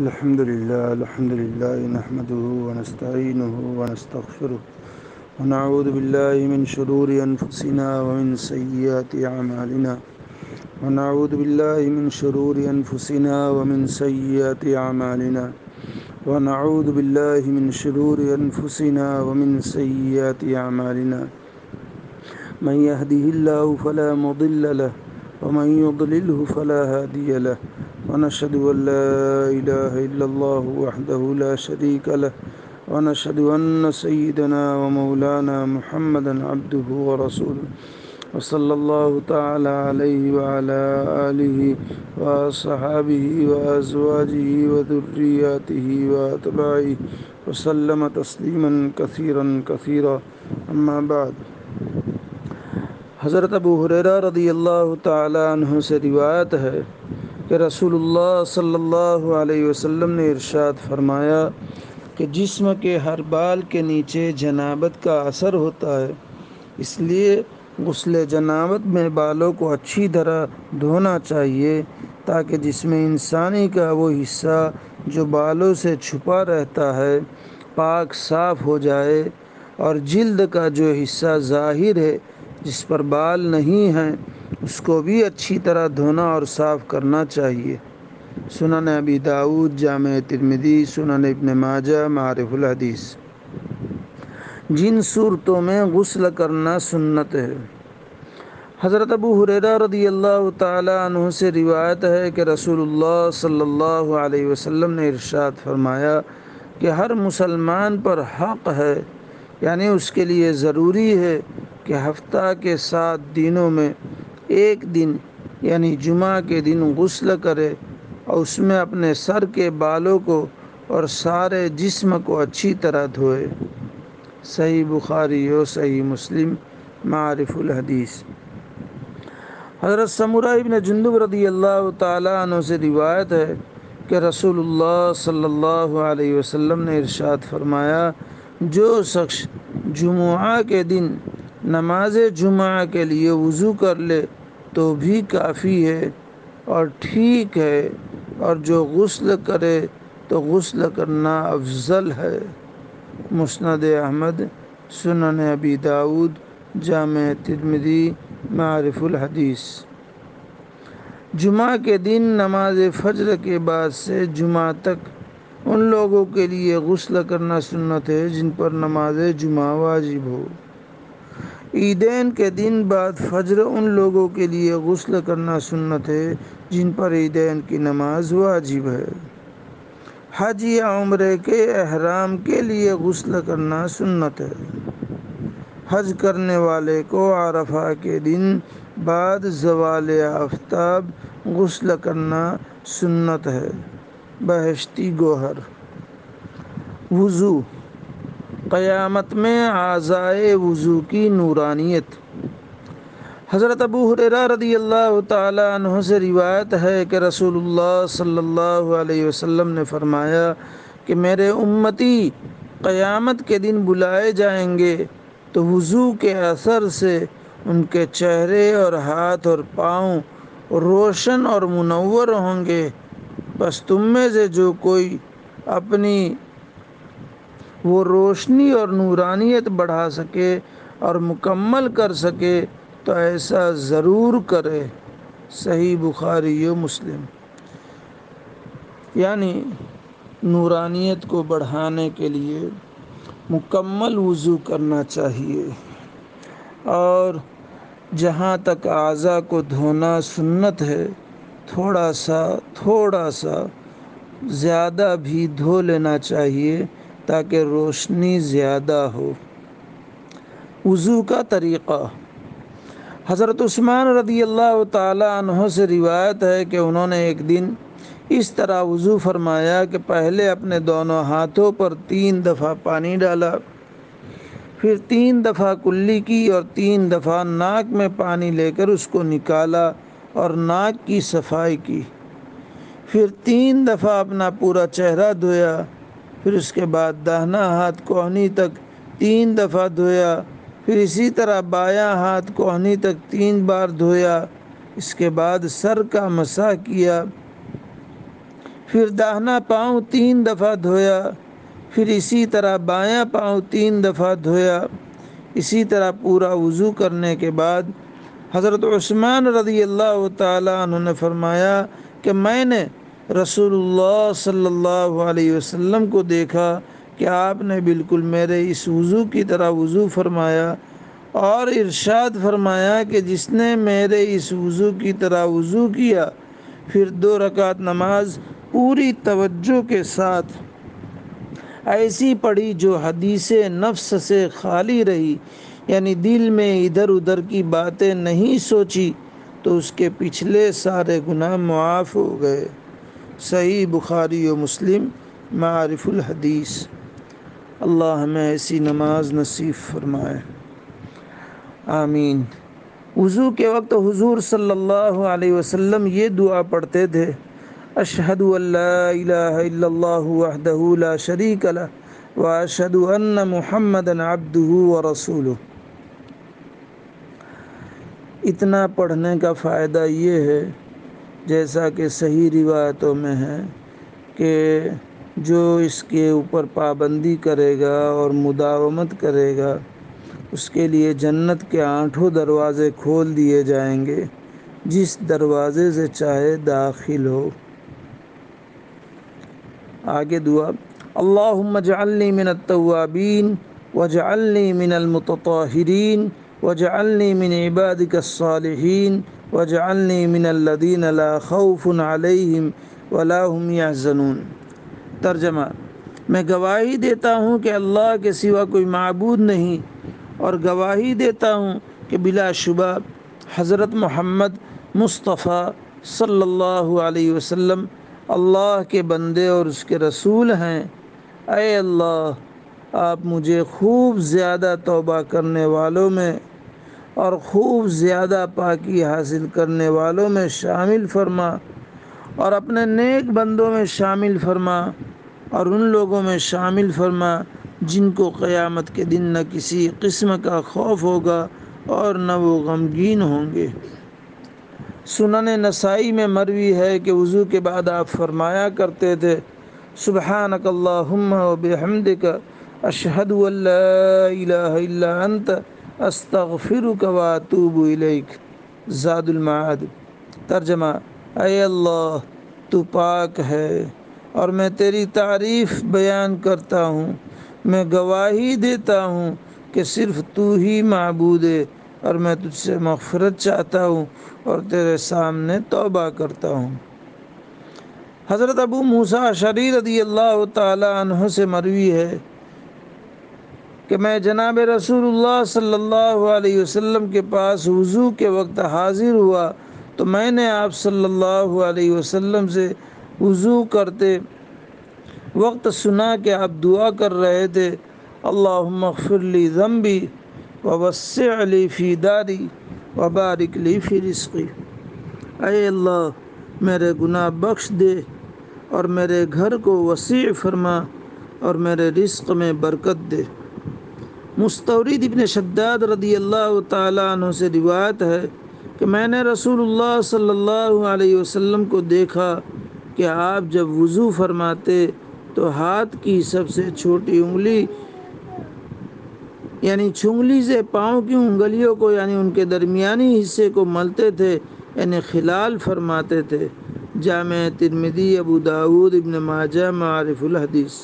الحمد لله نحمده ونستعينه ونستغفره ونعوذ بالله من شرور أنفسنا ومن سيئات أعمالنا ونعوذ بالله من شرور أنفسنا ومن سيئات أعمالنا ونعوذ بالله من شرور أنفسنا ومن سيئات أعمالنا من يهده الله فلا مضل له ومن يضلله فلا هادي له ونشهد أن لا إله إلا الله وحده لا شريك له ونشهد أن سيدنا ومولانا محمدا عبده ورسوله وصلى الله تعالى عليه وعلى آله وصحابه وأزواجه وذرياته وأتباعه وسلم تسليما كثيرا كثيرا أما بعد۔ حضرت ابو ہریرہ رضی اللہ تعالی عنہ سے روایت ہے کہ رسول اللہ صلی اللہ علیہ وسلم نے ارشاد فرمایا کہ جسم کے ہر بال کے نیچے جنابت کا اثر ہوتا ہے، اس لیے غسل جنابت میں بالوں کو اچھی طرح دھونا چاہیے تاکہ جسم انسانی کا وہ حصہ جو بالوں سے چھپا رہتا ہے پاک صاف ہو جائے، اور جلد کا جو حصہ ظاہر ہے جس پر بال نہیں ہیں اس کو بھی اچھی طرح دھونا اور صاف کرنا چاہیے۔ سنن ابی داؤد، جامع ترمذی، سنن ابن ماجہ، معارف الحدیث۔ جن صورتوں میں غسل کرنا سنت ہے۔ حضرت ابو ہریرہ رضی اللہ تعالی عنہ سے روایت ہے کہ رسول اللہ صلی اللہ علیہ وسلم نے ارشاد فرمایا کہ ہر مسلمان پر حق ہے، یعنی اس کے لیے ضروری ہے کہ ہفتہ کے 7 دنوں میں ایک دن یعنی جمعہ کے دن غسل کرے اور اس میں اپنے سر کے بالوں کو اور سارے جسم کو اچھی طرح دھوئے۔ صحیح بخاری و صحیح مسلم، معارف الحدیث۔ حضرت سمرہ ابن جندب رضی اللہ تعالی عنہ سے روایت ہے کہ رسول اللہ صلی اللہ علیہ وسلم نے ارشاد فرمایا، جو شخص جمعہ کے دن نماز جمعہ کے لیے وضو کر لے تو بھی کافی ہے اور ٹھیک ہے، اور جو غسل کرے تو غسل کرنا افضل ہے۔ مسند احمد، سنن ابی داؤد، جامع ترمذی، معارف الحدیث۔ جمعہ کے دن نماز فجر کے بعد سے جمعہ تک ان لوگوں کے لیے غسل کرنا سنت ہے جن پر نماز جمعہ واجب ہو۔ عیدین کے دن بعد فجر ان لوگوں کے لیے غسل کرنا سنت ہے جن پر عیدین کی نماز واجب ہے۔ حج یا عمرے کے احرام کے لیے غسل کرنا سنت ہے۔ حج کرنے والے کو عرفہ کے دن بعد زوال آفتاب غسل کرنا سنت ہے۔ بہشتی گوہر۔ وضو۔ قیامت میں اعضائے وضو کی نورانیت۔ حضرت ابو ہریرہ رضی اللہ تعالی عنہ سے روایت ہے کہ رسول اللہ صلی اللہ علیہ وسلم نے فرمایا کہ میرے امتی قیامت کے دن بلائے جائیں گے تو وضو کے اثر سے ان کے چہرے اور ہاتھ اور پاؤں روشن اور منور ہوں گے، بس تم میں سے جو کوئی اپنی وہ روشنی اور نورانیت بڑھا سکے اور مکمل کر سکے تو ایسا ضرور کرے۔ صحیح بخاری و مسلم۔ یعنی نورانیت کو بڑھانے کے لیے مکمل وضو کرنا چاہیے، اور جہاں تک اعضاء کو دھونا سنت ہے تھوڑا سا زیادہ بھی دھو لینا چاہیے تاکہ روشنی زیادہ ہو۔ وضو کا طریقہ۔ حضرت عثمان رضی اللہ تعالی عنہ سے روایت ہے کہ انہوں نے ایک دن اس طرح وضو فرمایا کہ پہلے اپنے دونوں ہاتھوں پر 3 دفعہ پانی ڈالا، پھر 3 دفعہ کلی کی اور 3 دفعہ ناک میں پانی لے کر اس کو نکالا اور ناک کی صفائی کی، پھر 3 دفعہ اپنا پورا چہرہ دھویا، پھر اس کے بعد داہنا ہاتھ کوہنی تک 3 دفعہ دھویا، پھر اسی طرح بایاں ہاتھ کوہنی تک 3 بار دھویا، اس کے بعد سر کا مسح کیا، پھر داہنا پاؤں 3 دفعہ دھویا، پھر اسی طرح بایاں پاؤں 3 دفعہ دھویا۔ اسی طرح پورا وضو کرنے کے بعد حضرت عثمان رضی اللہ تعالیٰ عنہ نے فرمایا کہ میں نے رسول اللہ صلی اللہ علیہ وسلم کو دیکھا کہ آپ نے بالکل میرے اس وضو کی طرح وضو فرمایا، اور ارشاد فرمایا کہ جس نے میرے اس وضو کی طرح وضو کیا پھر 2 رکعت نماز پوری توجہ کے ساتھ ایسی پڑھی جو حدیث نفس سے خالی رہی، یعنی دل میں ادھر ادھر کی باتیں نہیں سوچی، تو اس کے پچھلے سارے گناہ معاف ہو گئے۔ صحیح بخاری و مسلم معارف الحدیث۔ اللہ ہمیں ایسی نماز نصیب فرمائے، آمین۔ وضو کے وقت حضور صلی اللہ علیہ وسلم یہ دعا پڑھتے تھے: اشہد ان لا الہ الا اللہ وحدہ لا شریک لہ واشہد ان محمدا عبدہ ورسولہ۔ اتنا پڑھنے کا فائدہ یہ ہے، جیسا کہ صحیح روایتوں میں ہے، کہ جو اس کے اوپر پابندی کرے گا اور مداومت کرے گا اس کے لیے جنت کے 8 دروازے کھول دیے جائیں گے، جس دروازے سے چاہے داخل ہو۔ آگے دعا: اللہم اجعلنی من التوابین واجعلنی من المتطہرین واجعلنی من عبادک الصالحین واجعلنی من الذین لا خوف علیہم ولا هم یحزنون۔ ترجمہ: میں گواہی دیتا ہوں کہ اللہ کے سوا کوئی معبود نہیں، اور گواہی دیتا ہوں کہ بلا شبہ حضرت محمد مصطفیٰ صلی اللہ علیہ وسلم اللہ کے بندے اور اس کے رسول ہیں۔ اے اللہ، آپ مجھے خوب زیادہ توبہ کرنے والوں میں اور خوب زیادہ پاکی حاصل کرنے والوں میں شامل فرما، اور اپنے نیک بندوں میں شامل فرما، اور ان لوگوں میں شامل فرما جن کو قیامت کے دن نہ کسی قسم کا خوف ہوگا اور نہ وہ غمگین ہوں گے۔ سنن نسائی میں مروی ہے کہ وضو کے بعد آپ فرمایا کرتے تھے: سبحانک اللہم و بحمدک اشہد ان لا الہ الا انت استغفرک و اتوب الیک۔ زاد المعاد۔ ترجمہ: اے اللہ، تو پاک ہے اور میں تیری تعریف بیان کرتا ہوں، میں گواہی دیتا ہوں کہ صرف تو ہی معبود ہے، اور میں تجھ سے مغفرت چاہتا ہوں اور تیرے سامنے توبہ کرتا ہوں۔ حضرت ابو موسیٰ اشعری رضی اللہ تعالی عنہ سے مروی ہے کہ میں جناب رسول اللہ صلی اللہ علیہ وسلم کے پاس وضو کے وقت حاضر ہوا تو میں نے آپ صلی اللہ علیہ وسلم سے وضو کرتے وقت سنا کہ آپ دعا کر رہے تھے: اللہم اغفر لی ذنبی ووسع لی فی داری وبارک لی فی رزقی۔ اے اللہ، میرے گناہ بخش دے اور میرے گھر کو وسیع فرما اور میرے رزق میں برکت دے۔ مستورد ابن شداد رضی اللہ تعالیٰ عنہ سے روایت ہے کہ میں نے رسول اللہ صلی اللہ علیہ وسلم کو دیکھا کہ آپ جب وضو فرماتے تو ہاتھ کی سب سے چھوٹی انگلی یعنی چنگلی سے پاؤں کی انگلیوں کو یعنی ان کے درمیانی حصے کو ملتے تھے، یعنی خلال فرماتے تھے۔ جامع ترمذی، ابو داود، ابن ماجہ، معارف الحدیث۔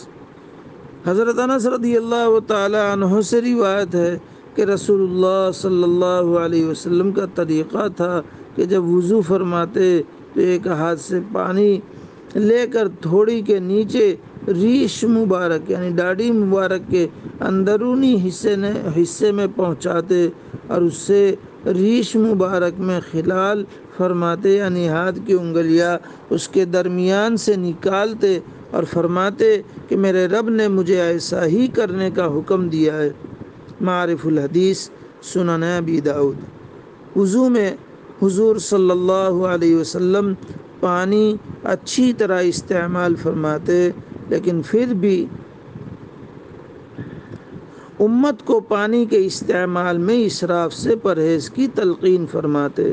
حضرت انس رضی اللہ تعالی عنہ سے روایت ہے کہ رسول اللہ صلی اللہ علیہ وسلم کا طریقہ تھا کہ جب وضو فرماتے تو ایک ہاتھ سے پانی لے کر تھوڑی کے نیچے ریش مبارک یعنی داڑھی مبارک کے اندرونی حصے میں پہنچاتے اور اس سے ریش مبارک میں خلال فرماتے، یعنی ہاتھ کی انگلیاں اس کے درمیان سے نکالتے اور فرماتے کہ میرے رب نے مجھے ایسا ہی کرنے کا حکم دیا ہے۔ معارف الحدیث، سنن ابی داؤد۔ وضو میں حضور صلی اللہ علیہ وسلم پانی اچھی طرح استعمال فرماتے، لیکن پھر بھی امت کو پانی کے استعمال میں اسراف سے پرہیز کی تلقین فرماتے۔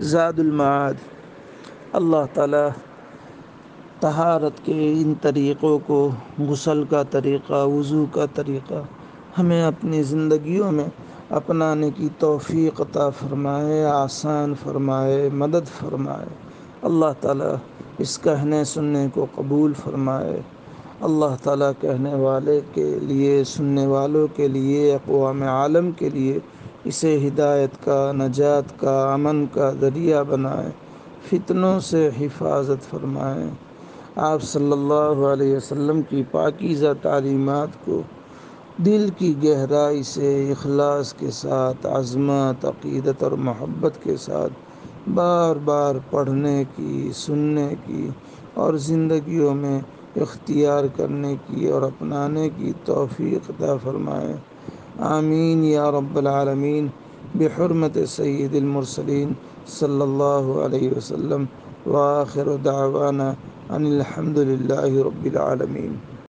زاد المعاد۔ اللہ تعالی طہارت کے ان طریقوں کو، غسل کا طریقہ، وضو کا طریقہ ہمیں اپنی زندگیوں میں اپنانے کی توفیق عطا فرمائے، آسان فرمائے، مدد فرمائے۔ اللہ تعالیٰ اس کہنے سننے کو قبول فرمائے۔ اللہ تعالیٰ کہنے والے کے لیے، سننے والوں کے لیے، اقوام عالم کے لیے اسے ہدایت کا، نجات کا، امن کا ذریعہ بنائے، فتنوں سے حفاظت فرمائے۔ آپ صلی اللہ علیہ وسلم کی پاکیزہ تعلیمات کو دل کی گہرائی سے، اخلاص کے ساتھ، عظمت، عقیدت اور محبت کے ساتھ بار بار پڑھنے کی، سننے کی اور زندگیوں میں اختیار کرنے کی اور اپنانے کی توفیق عطا فرمائے۔ آمین یا رب العالمین، بحرمت سید المرسلین صلی اللہ علیہ وسلم، وآخر دعوانا ان الحمد للہ رب العالمین۔